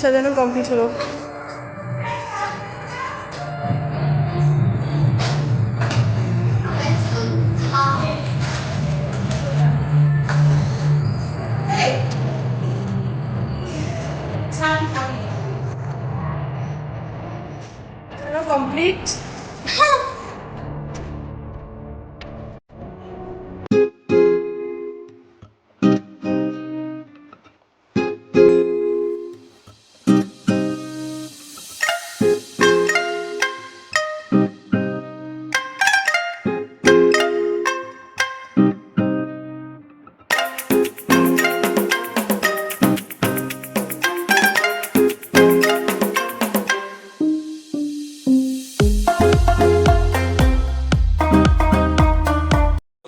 সাজানো কমপ্লিট হলো। Complete.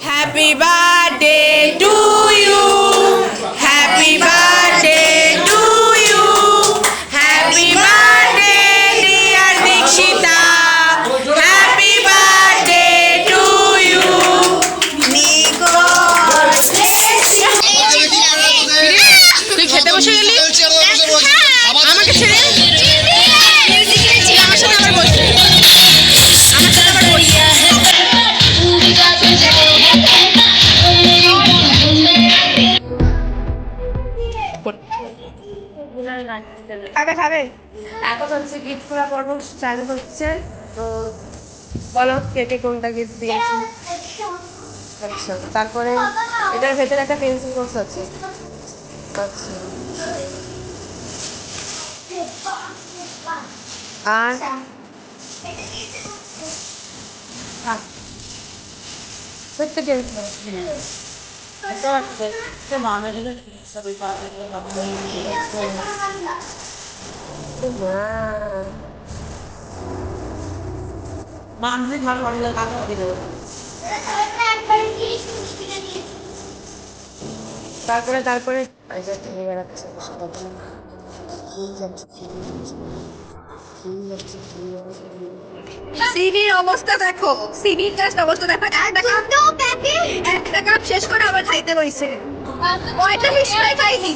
Happy birthday to you. Happy birthday to you. Happy birthday dear Dikshita. Happy birthday to you. May God bless you. তুই খেতে বসে গেলি? আমাকে ছেড়ে আমার সাথে আবার বসে খাবে খাবে। এখন হচ্ছে গিফট করা পর্ব চালু হচ্ছে। তো বলো কেটে কোনটা গিফট দিয়েছি। আচ্ছা, তারপরে এটার ভেতরে একটা পেন্সিল বক্স আছে। আচ্ছা, আর প্রত্যেকের তারপরে তারপরে সিভির অবস্থা দেখো, সিভির জাস্ট অবস্থা দেখো। একটা কাপ শেষ করে আবার খাইতে বইছে। কয়টা ফিশ ফ্রাই খাইলি?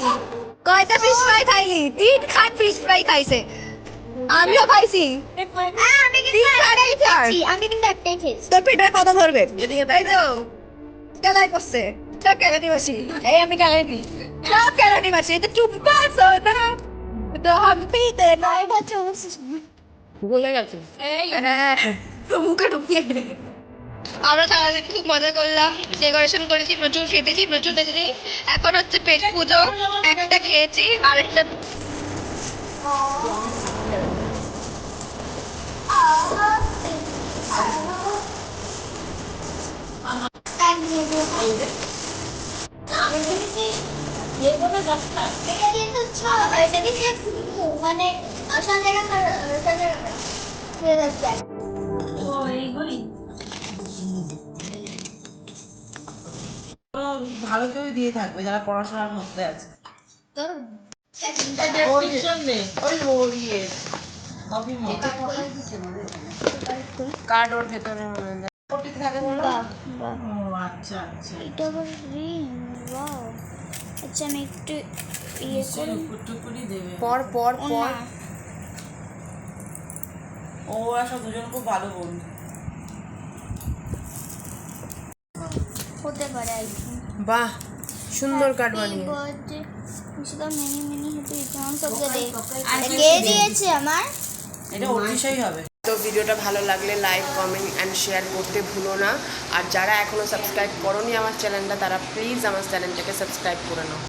কয়টা ফিশ ফ্রাই খাইলি? 3 খাট ফিশ ফ্রাই খাইছে। আমিও খাইছি। আমি কিন্তু একটাই খেয়েছি। তোর পেটে কথা ধরবে এদিকে, তাই তো কেলাই করছে। সব কেলানি বাসি। এই আমি কেলানি, সব কেলানি বাসি। এটা চুপ পাসো না তো হাম্পিতে নাই বাচ্চা বলে গেছে। মুখে ঢুকিয়ে আমরা সারাদিন খুব মজা করলাম, ডেকোরেশন করেছি, প্রচুর খেতেছি, প্রচুর দেখেছি। এখন হচ্ছে পেট পুজো, একটা খেয়েছি আর একটা মানে ভালো কেউ দিয়ে থাকবে যারা পড়াশোনার মধ্যে আছে। কার্ড ওর ভেতরে আচ্ছা আচ্ছা, এটা আবার রিং। ওয়াও, আচ্ছা আমি একটু ইয়ে করে পর পর পর। ও আসা দুজন খুব ভালো বন্ধু হতে পারে। বাহ, সুন্দর কার্ড বানিয়ে। Many many happy returns of the day. কে দিয়েছে আমার? এটা ওর বিষয়ই হবে। তো ভিডিওটা ভালো লাগলে লাইক, কমেন্ট অ্যান্ড শেয়ার করতে ভুলো না। আর যারা এখনও সাবস্ক্রাইব করোনি আমার চ্যানেলটা, তারা প্লিজ আমার চ্যানেলটাকে সাবস্ক্রাইব করে নাও।